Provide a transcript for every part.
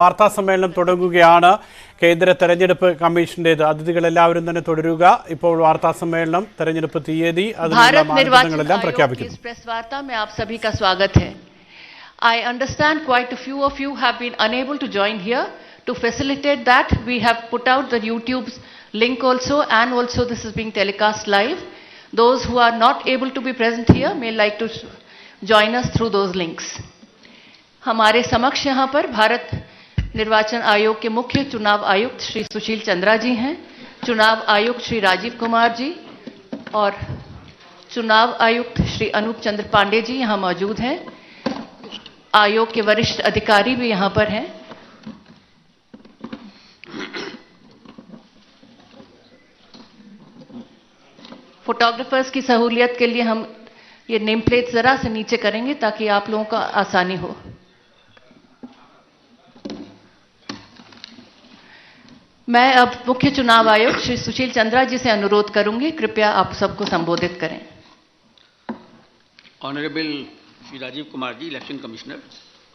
വാർത്താ സമ്മേളനം തുടങ്ങുകയാണ്. കേന്ദ്ര തെരഞ്ഞെടുപ്പ് കമ്മീഷന്റേത്. അതിഥികളെല്ലാവരും തന്നെ തുടരുക. ഇപ്പോൾ വാർത്താ സമ്മേളനം, തെരഞ്ഞെടുപ്പ് തീയതി, അതിനുള്ള മാനദണ്ഡങ്ങളെല്ലാം പ്രഖ്യാപിക്കുന്നു. प्रेस वार्ता में आप सभी का स्वागत है. I understand quite a few of you have been unable to join here. To facilitate that, we have put out the YouTube's link also, and also this is being telecast live. Those who are not able to be present here may like to join us through those links. हमारे समक्ष यहाँ पर भारत निर्वाचन आयोग के मुख्य चुनाव आयुक्त श्री सुशील चंद्रा जी हैं, चुनाव आयुक्त श्री राजीव कुमार जी और चुनाव आयुक्त श्री अनूप चंद्र पांडे जी यहाँ मौजूद हैं. आयोग के वरिष्ठ अधिकारी भी यहाँ पर हैं. फोटोग्राफर्स की सहूलियत के लिए हम ये नेम प्लेट जरा से नीचे करेंगे ताकि आप लोगों को आसानी हो. मैं अब मुख्य चुनाव आयुक्त श्री सुशील चंद्रा जी से अनुरोध करूंगी, कृपया आप सबको संबोधित करें. Honourable Shri Rajiv Kumar ji, election commissioner,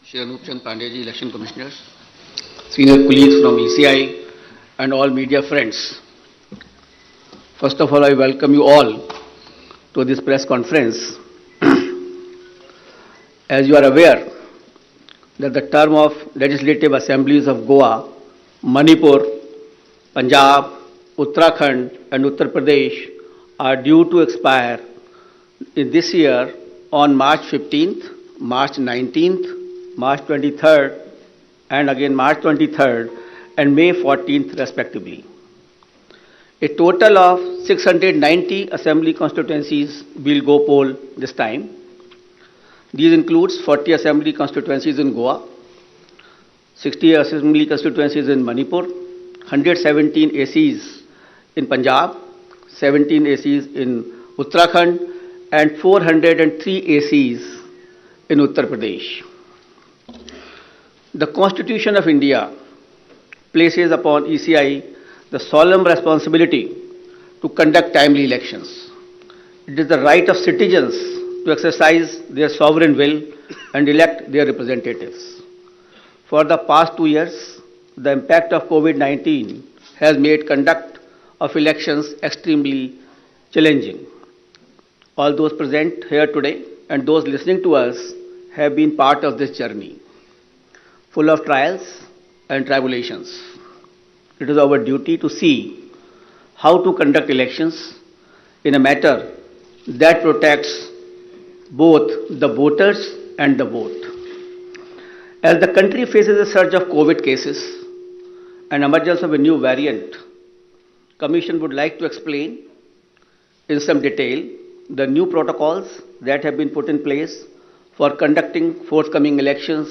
Shri Anup Chandra Pandey ji, election commissioner, senior colleagues from ECI and all media friends. First of all, I welcome you all to this press conference. As you are aware that the term of legislative assemblies of Goa, Manipur, Punjab, Uttarakhand and Uttar Pradesh are due to expire in this year on March 15th, March 19th, March 23rd and again March 23rd and May 14th respectively. A total of 690 assembly constituencies will go poll this time. These includes 40 assembly constituencies in Goa, 60 assembly constituencies in Manipur, 117 ACs in Punjab, 17 ACs in Uttarakhand and 403 ACs in Uttar Pradesh. The Constitution of India places upon ECI the solemn responsibility to conduct timely elections. It is the right of citizens to exercise their sovereign will and elect their representatives. For the past 2 years, the impact of COVID-19 has made conduct of elections extremely challenging. All those present here today and those listening to us have been part of this journey, full of trials and tribulations. It is our duty to see how to conduct elections in a manner that protects both the voters and the vote. As the country faces a surge of COVID cases and emergence of a new variant, Commission would like to explain in some detail the new protocols that have been put in place for conducting forthcoming elections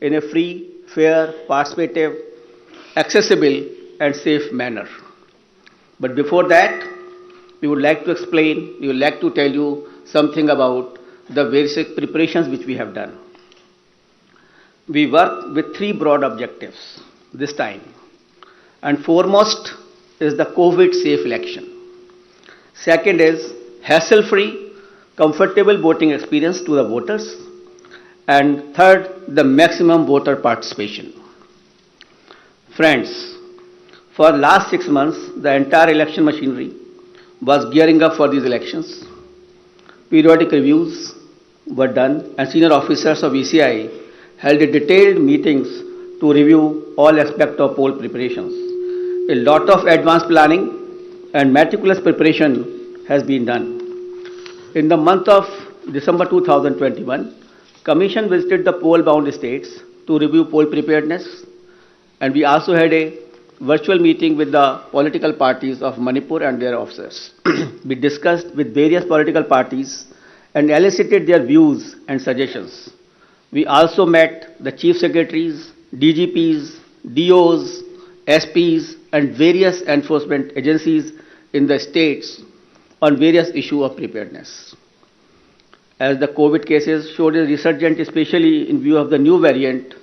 in a free, fair, participative, accessible and safe manner. But before that, we would like to tell you something about the various preparations which we have done. We work with 3 broad objectives this time, and foremost is the COVID-safe election. Second is hassle-free, comfortable voting experience to the voters, and third, the maximum voter participation. Friends, for last 6 months, the entire election machinery was gearing up for these elections. Periodic reviews were done and senior officers of ECI held detailed meetings to review all aspects of poll preparations. A lot of advanced planning and meticulous preparation has been done. In the month of December 2021, Commission visited the poll-bound states to review poll preparedness, and we also had a virtual meeting with the political parties of Manipur and their officers. We discussed with various political parties and elicited their views and suggestions. We also met the chief secretaries, DGPs, DOs, SPs and various enforcement agencies in the states on various issues of preparedness. As the COVID cases showed a resurgence, especially in view of the new variant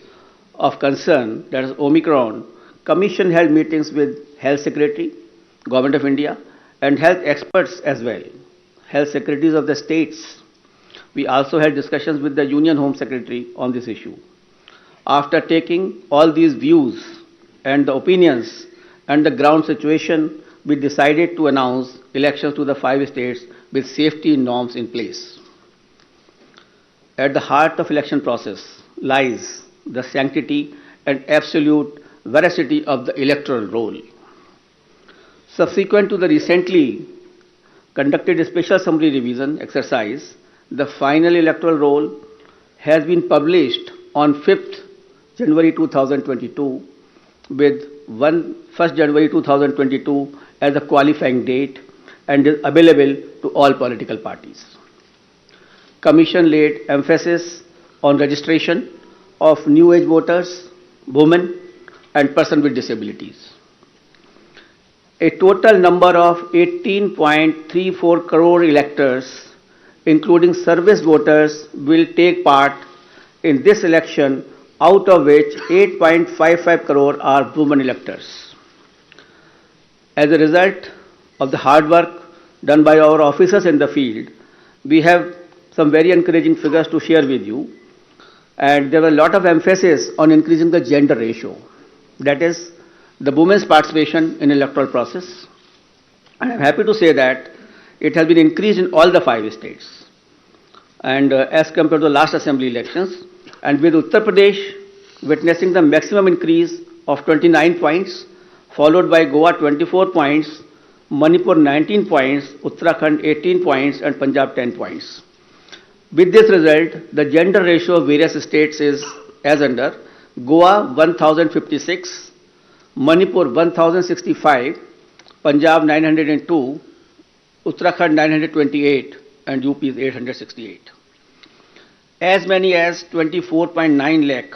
of concern, that is Omicron, Commission held meetings with Health Secretary, Government of India, and health experts as well, health secretaries of the states. We also had discussions with the Union Home Secretary on this issue. After taking all these views and the opinions and the ground situation, we decided to announce elections to the 5 states with safety norms in place. At the heart of election process lies the sanctity and absolute veracity of the electoral roll. Subsequent to the recently conducted special summary revision exercise, the final electoral roll has been published on 5th January 2022 with 1st January 2022 as a qualifying date and is available to all political parties. Commission laid emphasis on registration of new age voters, women and persons with disabilities. A total number of 18.34 crore electors, including service voters, will take part in this election, out of which 8.55 crore are women electors. As a result of the hard work done by our officers in the field, we have some very encouraging figures to share with you. And there was a lot of emphasis on increasing the gender ratio, that is, the women's participation in electoral process. And I'm happy to say that it has been increased in all the 5 states. And as compared to the last assembly elections, and with Uttar Pradesh witnessing the maximum increase of 29 points, followed by Goa 24 points, Manipur 19 points, Uttarakhand 18 points, and Punjab 10 points. With this result, the gender ratio of various states is as under: Goa 1056, Manipur 1065, Punjab 902, Uttarakhand 928, and UP is 868. As many as 24.9 lakh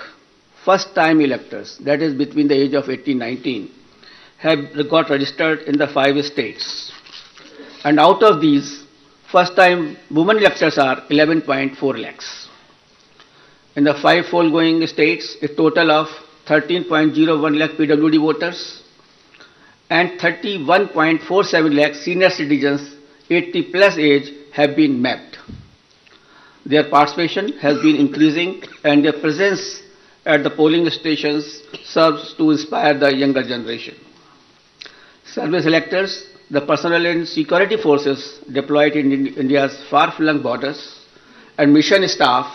first-time electors, that is between the age of 18-19, have got registered in the 5 states. And out of these, first-time women electors are 11.4 lakhs. In the 5 foregoing states, a total of 13.01 lakh PWD voters and 31.47 lakh senior citizens 80 plus age have been mapped. Their participation has been increasing and their presence at the polling stations serves to inspire the younger generation. Service electors, the personnel and security forces deployed in India's far-flung borders, and mission staff,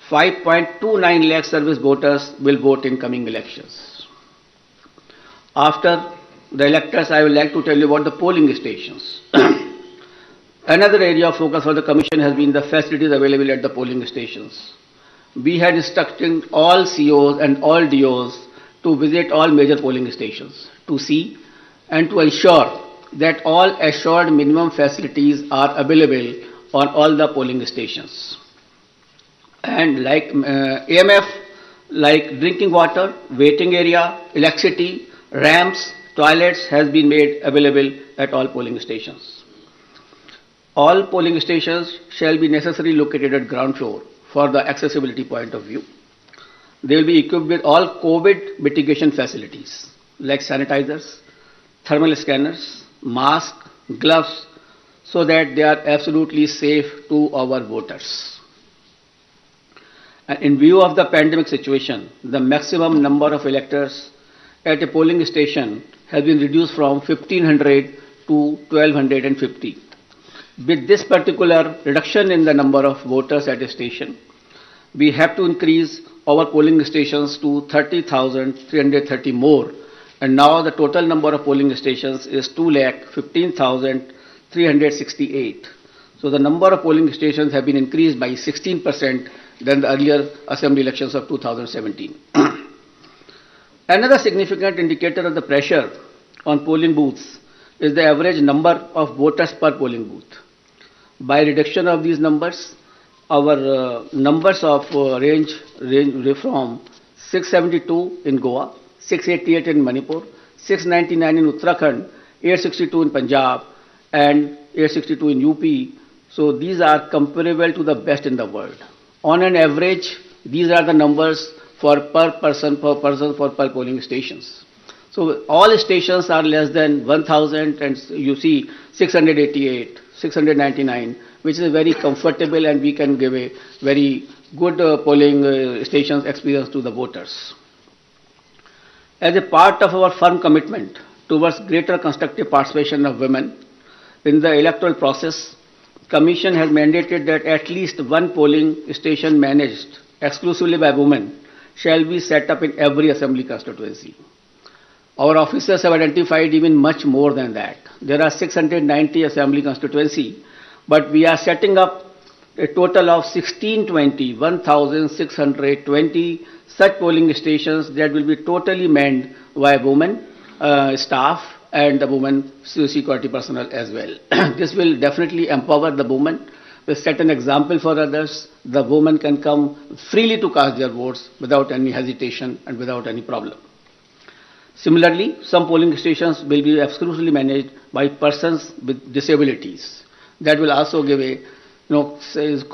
5.29 lakh service voters will vote in coming elections. After the electors, I would like to tell you about the polling stations. Another area of focus for the Commission has been the facilities available at the polling stations. We had instructed all COs and all DOs to visit all major polling stations to see and to ensure that all assured minimum facilities are available on all the polling stations. And like AMF, like drinking water, waiting area, electricity, ramps, toilets has been made available at all polling stations. All polling stations shall be necessarily located at ground floor for the accessibility point of view. They will be equipped with all COVID mitigation facilities like sanitizers, thermal scanners, masks, gloves, so that they are absolutely safe to our voters. And in view of the pandemic situation, the maximum number of electors at a polling station has been reduced from 1,500 to 1,250. With this particular reduction in the number of voters at a station, we have to increase our polling stations to 30,330 more. And now the total number of polling stations is 2,15,368. So the number of polling stations have been increased by 16% than the earlier assembly elections of 2017. Another significant indicator of the pressure on polling booths is the average number of voters per polling booth. By reduction of these numbers, our numbers of range from 672 in Goa, 688 in Manipur, 699 in Uttarakhand, 862 in Punjab, and 862 in UP. So these are comparable to the best in the world. On an average, these are the numbers for per person for polling stations. So all stations are less than 1,000, and you see 688, 699, which is very comfortable, and we can give a very good polling stations experience to the voters. As a part of our firm commitment towards greater constructive participation of women in the electoral process, Commission has mandated that at least one polling station managed exclusively by women shall be set up in every assembly constituency. Our officers have identified even much more than that. There are 690 assembly constituency, but we are setting up a total of 1,620 such polling stations that will be totally manned by women staff and the women security personnel as well. This will definitely empower the women, will set an example for others. The women can come freely to cast their votes without any hesitation and without any problem. Similarly, some polling stations will be exclusively managed by persons with disabilities. That will also give a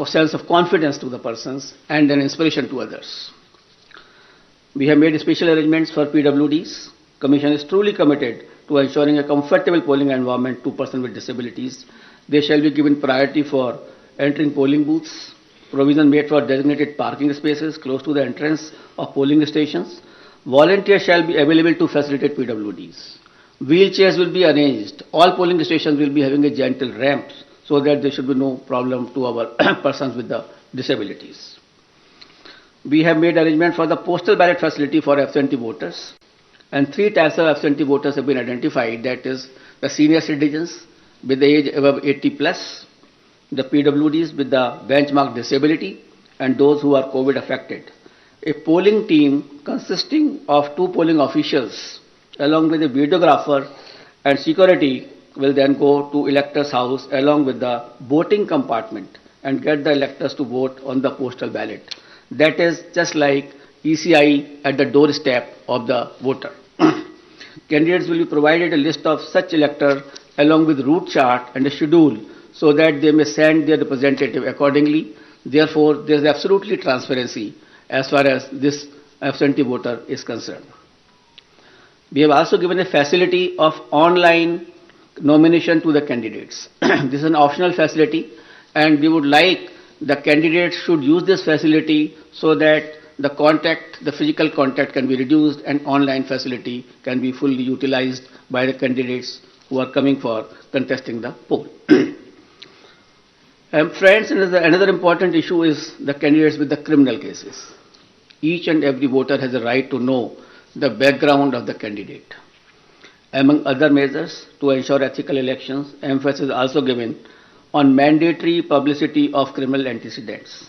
sense of confidence to the persons and an inspiration to others. We have made special arrangements for PWDs. Commission is truly committed to ensuring a comfortable polling environment to persons with disabilities. They shall be given priority for entering polling booths, provision made for designated parking spaces close to the entrance of polling stations. Volunteers shall be available to facilitate PWDs. Wheelchairs will be arranged. All polling stations will be having a gentle ramp so that there should be no problem to our persons with the disabilities. We have made arrangement for the postal ballot facility for absentee voters, and 3 types of absentee voters have been identified, that is the senior citizens with the age above 80 plus, the PWDs with the benchmark disability, and those who are COVID affected. A polling team consisting of 2 polling officials along with a videographer and security will then go to electors' house along with the voting compartment and get the electors to vote on the postal ballot. That is just like ECI at the doorstep of the voter. Candidates will be provided a list of such electors along with route chart and a schedule so that they may send their representative accordingly. Therefore, there is absolutely transparency as far as this absentee voter is concerned. We have also given a facility of online nomination to the candidates. This is an optional facility, and we would like the candidates should use this facility so that the physical contact can be reduced and online facility can be fully utilized by the candidates who are coming for contesting the poll. Friends, another important issue is the candidates with the criminal cases. Each and every voter has a right to know the background of the candidate. Among other measures to ensure ethical elections, emphasis is also given on mandatory publicity of criminal antecedents.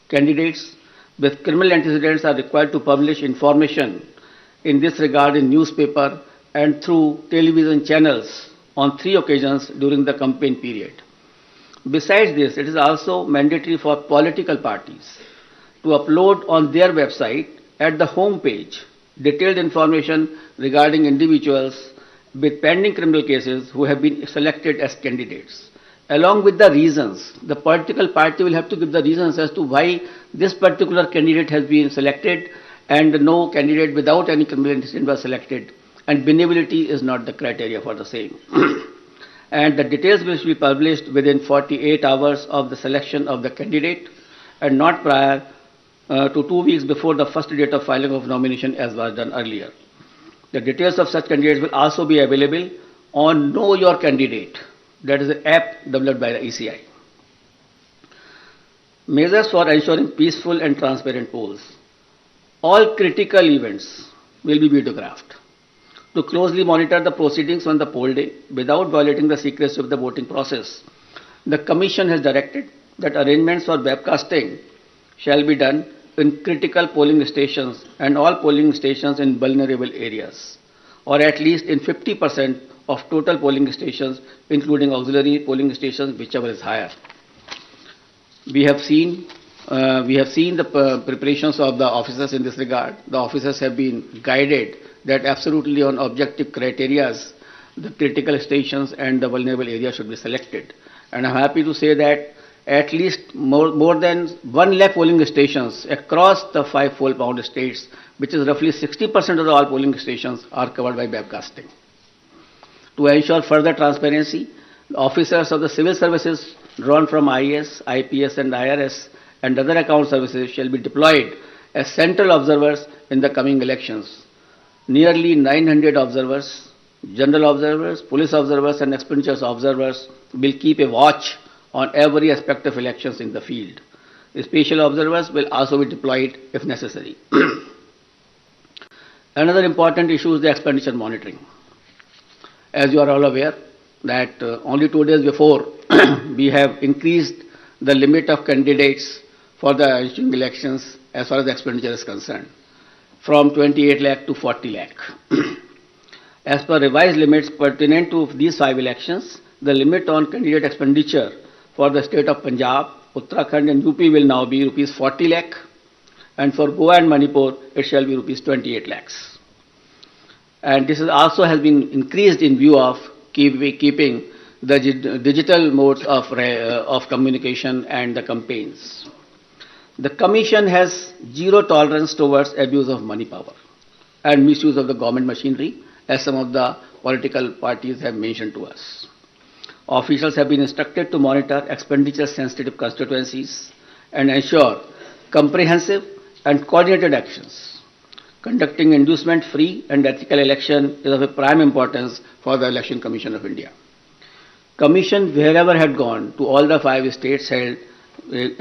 Candidates with criminal antecedents are required to publish information in this regard in newspaper and through television channels on 3 occasions during the campaign period. Besides this, it is also mandatory for political parties to upload on their website at the home page detailed information regarding individuals with pending criminal cases who have been selected as candidates. Along with the reasons, the political party will have to give the reasons as to why this particular candidate has been selected and no candidate without any criminal antecedent was selected, and benevolity is not the criteria for the same. And the details will be published within 48 hours of the selection of the candidate and not prior to 2 weeks before the first date of filing of nomination as was done earlier. The details of such candidates will also be available on Know Your Candidate. That is an app developed by the ECI. Measures for ensuring peaceful and transparent polls. All critical events will be videographed to closely monitor the proceedings on the poll day without violating the secrecy of the voting process. The Commission has directed that arrangements for webcasting shall be done in critical polling stations and all polling stations in vulnerable areas, or at least in 50% of total polling stations, including auxiliary polling stations, whichever is higher. We have seen the preparations of the officers in this regard. The officers have been guided that absolutely on objective criteria, the critical stations and the vulnerable areas should be selected. And I'm happy to say that at least more than 1 lakh polling stations across the 5 poll-bound states, which is roughly 60% of all polling stations, are covered by webcasting. To ensure further transparency, the officers of the civil services drawn from IAS, IPS and IRS and other account services shall be deployed as central observers in the coming elections. Nearly 900 observers, general observers, police observers, and expenditures observers will keep a watch on every aspect of elections in the field. The special observers will also be deployed if necessary. Another important issue is the expenditure monitoring. As you are all aware, that only 2 days before we have increased the limit of candidates for the ensuing elections as far as the expenditure is concerned, from 28 lakh to 40 lakh. As per revised limits pertinent to these 5 elections, the limit on candidate expenditure for the state of Punjab, Uttarakhand and UP will now be rupees 40 lakh, and for Goa and Manipur it shall be rupees 28 lakhs. And this is also has been increased in view of keeping the digital modes of communication and the campaigns. The Commission has zero tolerance towards abuse of money power and misuse of the government machinery, as some of the political parties have mentioned to us. Officials have been instructed to monitor expenditure-sensitive constituencies and ensure comprehensive and coordinated actions. Conducting inducement-free and ethical election is of a prime importance for the Election Commission of India. Commission, wherever had gone, to all the 5 states, held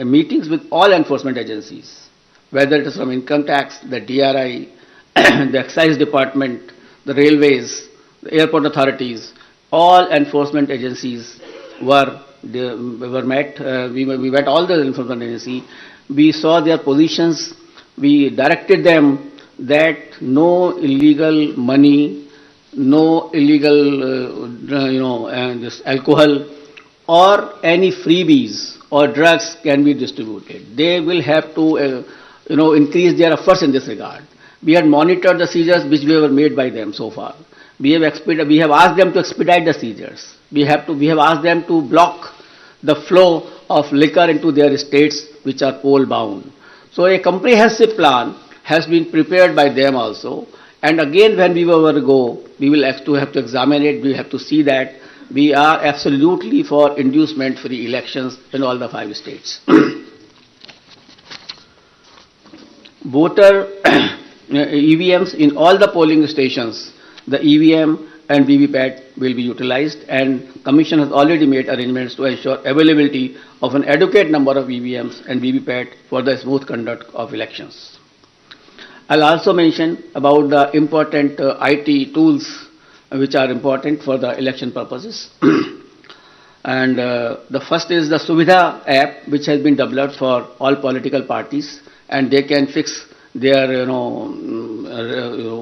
meetings with all enforcement agencies, whether it is from income tax, the DRI, the excise department, the railways, the airport authorities. All enforcement agencies were met. We met all the enforcement agencies. We saw their positions. We directed them that no illegal money, no illegal, this alcohol or any freebies or drugs can be distributed. They will have to, increase their efforts in this regard. We had monitored the seizures which were made by them so far. We have asked them to expedite the seizures. We have asked them to block the flow of liquor into their estates which are poll bound. So a comprehensive plan has been prepared by them also. And again, when we will go, we will have to examine it. We have to see that we are absolutely for inducement-free elections in all the 5 states. Voter EVMs in all the polling stations, the EVM and VVPAT will be utilized, and Commission has already made arrangements to ensure availability of an adequate number of EVMs and VVPAT for the smooth conduct of elections. I'll also mention about the important IT tools which are important for the election purposes. And the first is the Suvidha app, which has been developed for all political parties, and they can fix their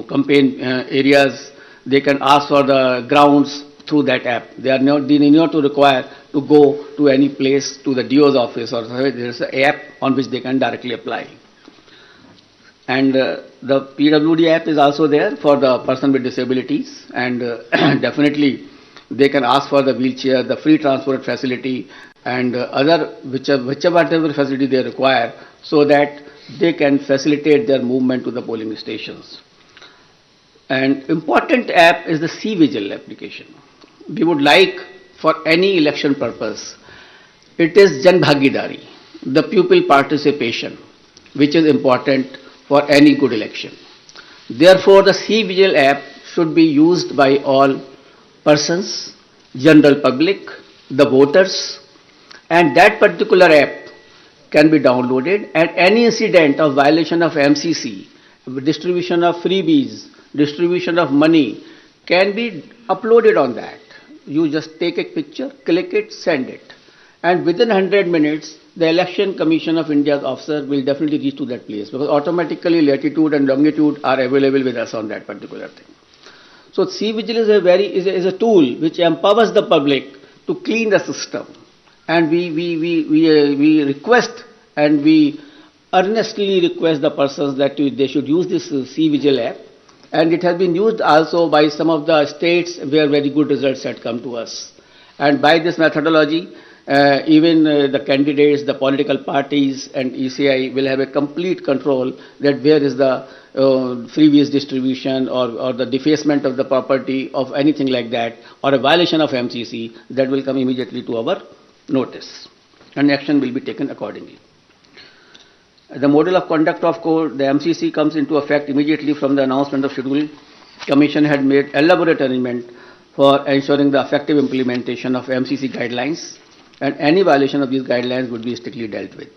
campaign areas. They can ask for the grounds through that app. They need not to require to go to any place, to the DO's office, or there is an app on which they can directly apply. And the PWD app is also there for the person with disabilities, and definitely they can ask for the wheelchair, the free transport facility, and other whichever facility they require, so that they can facilitate their movement to the polling stations. An important app is the C-Vigil application. We would like, for any election purpose, it is Jan Bhagidari, the pupil participation, which is important for any good election. Therefore, the C-Vigil app should be used by all persons, general public, the voters, and that particular app can be downloaded, and any incident of violation of MCC, distribution of freebies, distribution of money can be uploaded on that. You just take a picture, click it, send it. And within 100 minutes, the Election Commission of India's officer will definitely reach to that place, because automatically latitude and longitude are available with us on that particular thing. So C-Vigil is a tool which empowers the public to clean the system. And we request and we earnestly request the persons that they should use this C-Vigil app. And it has been used also by some of the states where very good results had come to us. And by this methodology, even the candidates, the political parties and ECI will have a complete control that where is the freebies distribution or the defacement of the property of anything like that, or a violation of MCC, that will come immediately to our notice, and action will be taken accordingly. The model of conduct of court, the MCC, comes into effect immediately from the announcement of schedule. Commission had made elaborate arrangement for ensuring the effective implementation of MCC guidelines, and any violation of these guidelines would be strictly dealt with.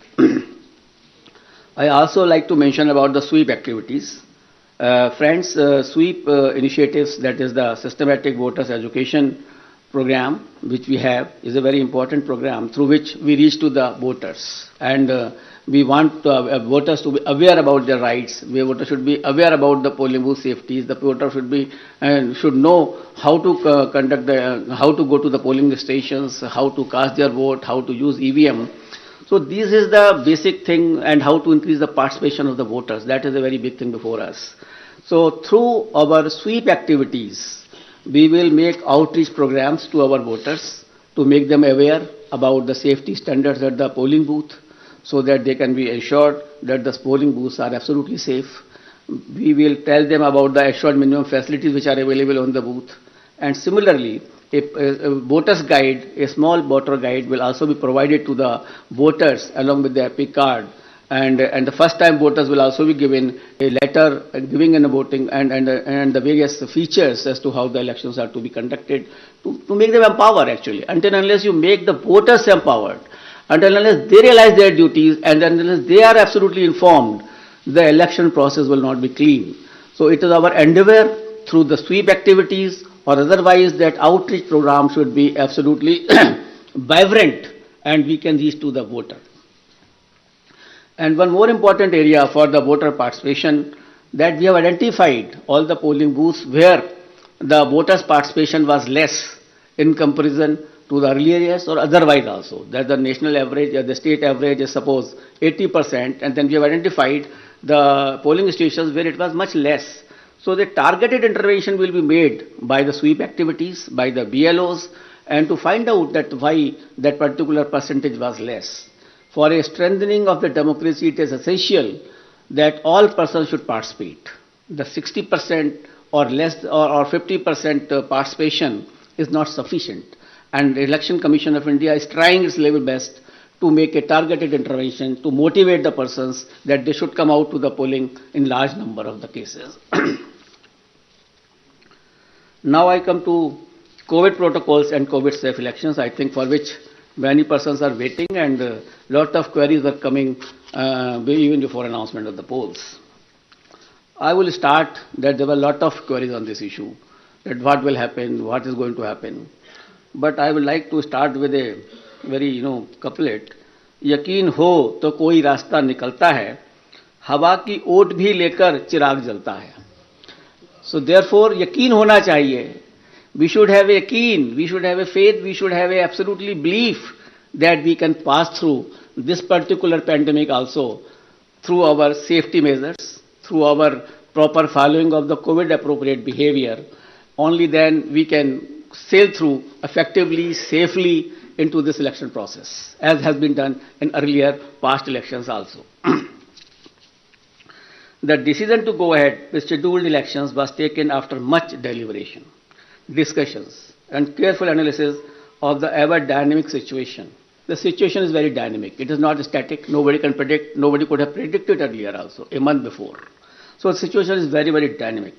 I also like to mention about the sweep activities. Friends, sweep initiatives, that is the systematic voters education program, which we have, is a very important program through which we reach to the voters. And we want voters to be aware about their rights. Voters should be aware about the polling booth safeties. The voter should be should know how to how to go to the polling stations, how to cast their vote, how to use EVM. So this is the basic thing, and how to increase the participation of the voters. That is a very big thing before us. So through our sweep activities, we will make outreach programs to our voters to make them aware about the safety standards at the polling booth, so that they can be assured that the polling booths are absolutely safe. We will tell them about the assured minimum facilities which are available on the booth. And similarly, a voter's guide, a small voter guide, will also be provided to the voters along with the EPIC card. And the first time voters will also be given a letter giving in a voting and the various features as to how the elections are to be conducted, to make them empowered actually. Until and unless you make the voters empowered, until and unless they realize their duties, and unless they are absolutely informed, the election process will not be clean. So it is our endeavor through the sweep activities or otherwise that outreach program should be absolutely vibrant and we can reach to the voter. And one more important area for the voter participation, that we have identified all the polling booths where the voters' participation was less in comparison to the earlier years or otherwise also. That the national average or the state average is suppose 80%, and then we have identified the polling stations where it was much less. So the targeted intervention will be made by the sweep activities, by the BLOs, and to find out that why that particular percentage was less. For a strengthening of the democracy, it is essential that all persons should participate. The 60% or less or 50% participation is not sufficient. And the Election Commission of India is trying its level best to make a targeted intervention to motivate the persons that they should come out to the polling in large number of the cases. Now I come to COVID protocols and COVID safe elections, I think for which many persons are waiting, and a lot of queries are coming even before announcement of the polls. I will start that there were a lot of queries on this issue, that what will happen, what is going to happen. But I would like to start with a very, couplet. यकीन हो तो कोई रास्ता निकलता है, हवा की ओट भी लेकर चिराग जलता है. So therefore, यकीन होना चाहिए. We should have a yaqeen, we should have a faith, we should have a absolutely belief that we can pass through this particular pandemic also through our safety measures, through our proper following of the COVID appropriate behavior. Only then we can sail through effectively, safely into this election process, as has been done in earlier past elections also. The decision to go ahead with scheduled elections was taken after much deliberation, discussions, and careful analysis of the ever dynamic situation. The situation is very dynamic. It is not static. Nobody can predict. Nobody could have predicted earlier also, a month before. So the situation is very, very dynamic.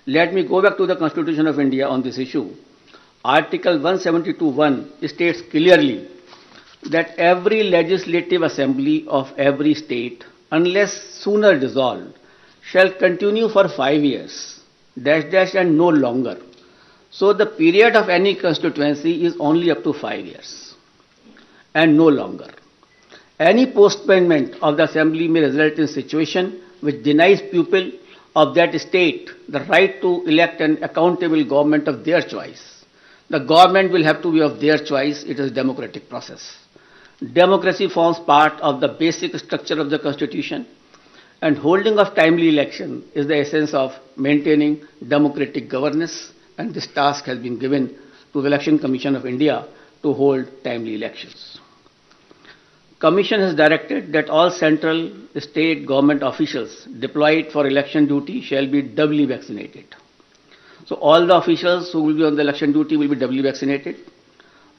Let me go back to the Constitution of India on this issue. Article 172(1) states clearly that every legislative assembly of every state, unless sooner dissolved, shall continue for 5 years, and no longer. So the period of any constituency is only up to 5 years and no longer. Any postponement of the assembly may result in a situation which denies people of that state the right to elect an accountable government of their choice. The government will have to be of their choice. It is a democratic process. Democracy forms part of the basic structure of the Constitution, and holding of timely election is the essence of maintaining democratic governance, and this task has been given to the Election Commission of India to hold timely elections. Commission has directed that all central state government officials deployed for election duty shall be doubly vaccinated. So all the officials who will be on the election duty will be doubly vaccinated.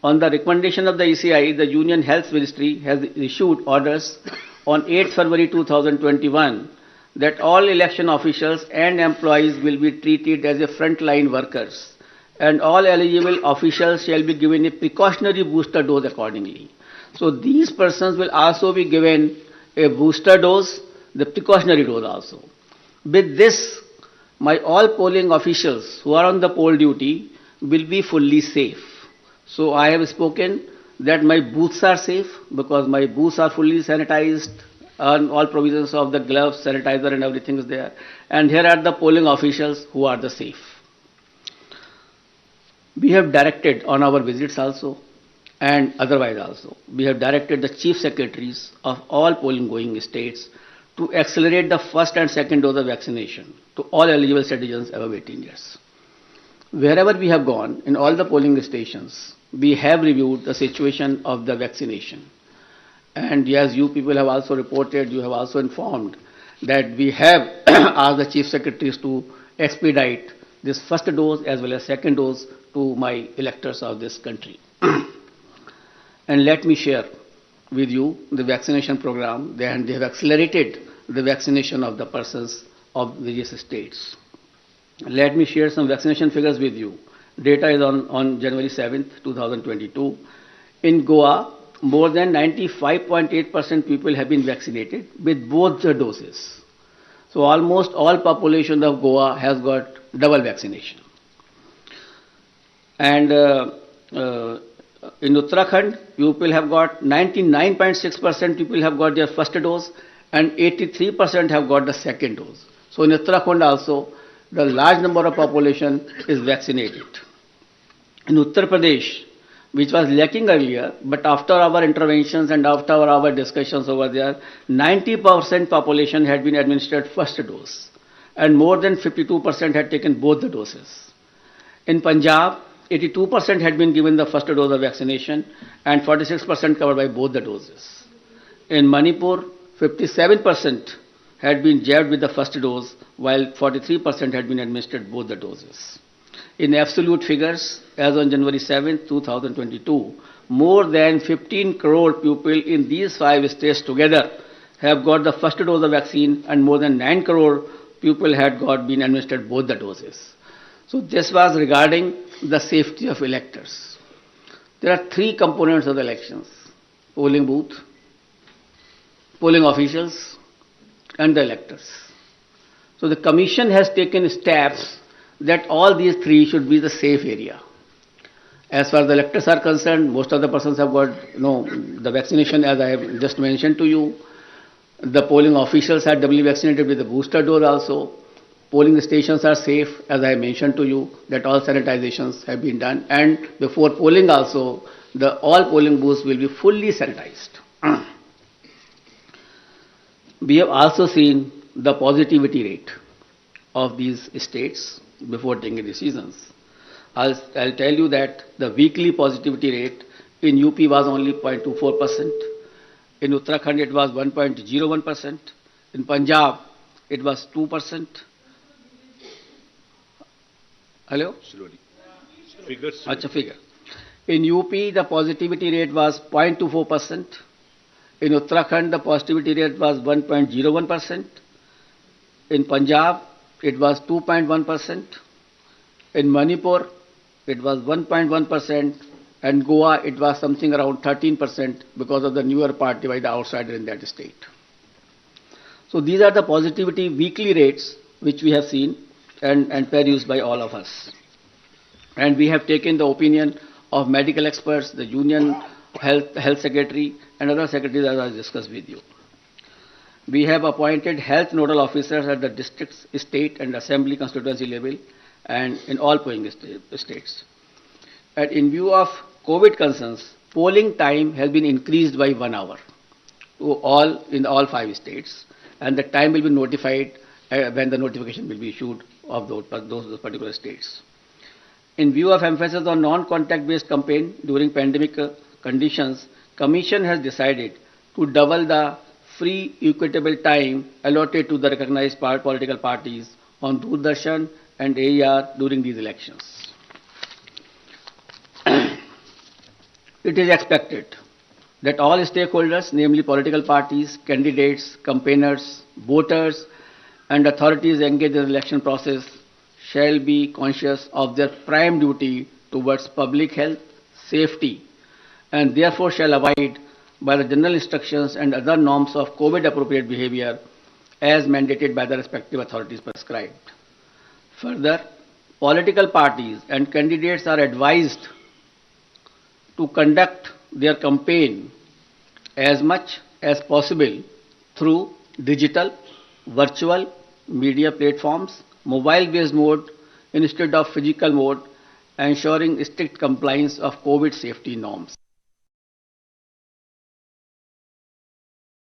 On the recommendation of the ECI, the Union Health Ministry has issued orders on 8th February 2021 that all election officials and employees will be treated as a frontline workers, and all eligible officials shall be given a precautionary booster dose accordingly. So these persons will also be given a booster dose, the precautionary dose also. With this, my all polling officials who are on the poll duty will be fully safe. So I have spoken that my booths are safe because my booths are fully sanitized, and all provisions of the gloves, sanitizer and everything is there. And here are the polling officials who are the safe. We have directed on our visits also and otherwise also, we have directed the chief secretaries of all polling going states to accelerate the first and second dose of vaccination to all eligible citizens above 18 years. Wherever we have gone, in all the polling stations, we have reviewed the situation of the vaccination. And as you people have also reported, you have also informed that we have asked the chief secretaries to expedite this first dose as well as second dose to my electors of this country. And let me share with you the vaccination program, and they have accelerated the vaccination of the persons of various states. Let me share some vaccination figures with you. Data is on January 7th, 2022. In Goa, more than 95.8% people have been vaccinated with both the doses. So almost all population of Goa has got double vaccination. And in Uttarakhand, people have got 99.6% people have got their first dose and 83% have got the second dose. So in Uttarakhand also, the large number of population is vaccinated. In Uttar Pradesh, which was lacking earlier, but after our interventions and after our discussions over there, 90% population had been administered first dose, and more than 52% had taken both the doses. In Punjab, 82% had been given the first dose of vaccination, and 46% covered by both the doses. In Manipur, 57% had been jabbed with the first dose, while 43% had been administered both the doses. In absolute figures, as on January 7, 2022, more than 15 crore people in these 5 states together have got the first dose of vaccine, and more than 9 crore people had been administered both the doses. So this was regarding the safety of electors. There are 3 components of the elections: polling booth, polling officials, and the electors. So the Commission has taken steps that all these 3 should be the safe area. As far as the electors are concerned, most of the persons have got the vaccination, as I have just mentioned to you. The polling officials are doubly vaccinated with the booster dose also. Polling stations are safe, as I mentioned to you, that all sanitizations have been done. And before polling also, all polling booths will be fully sanitized. We have also seen the positivity rate of these states before taking decisions. I'll tell you that the weekly positivity rate in UP was only 0.24%. In Uttarakhand, it was 1.01%. In Punjab, it was 2%. Hello? Slowly. Figures. Acha, figure. In UP, the positivity rate was 0.24%. In Uttarakhand, the positivity rate was 1.01%. In Punjab, it was 2.1%. In Manipur, it was 1.1%. And Goa, it was something around 13% because of the newer party by the outsider in that state. So these are the positivity weekly rates which we have seen and perused by all of us. And we have taken the opinion of medical experts, the Union Health Secretary and other secretaries, as I discussed with you. We have appointed health nodal officers at the district, state and assembly constituency level and in all polling states. And in view of COVID concerns, polling time has been increased by 1 hour in all 5 states, and the time will be notified when the notification will be issued of those particular states. In view of emphasis on non-contact based campaign during pandemic conditions, Commission has decided to double the free equitable time allotted to the recognized political parties on Doordarshan and AER during these elections. It is expected that all stakeholders, namely political parties, candidates, campaigners, voters, and authorities engaged in the election process shall be conscious of their prime duty towards public health, safety, and therefore shall abide by the general instructions and other norms of COVID-appropriate behavior as mandated by the respective authorities prescribed. Further, political parties and candidates are advised to conduct their campaign as much as possible through digital, virtual media platforms, mobile-based mode instead of physical mode, ensuring strict compliance of COVID safety norms.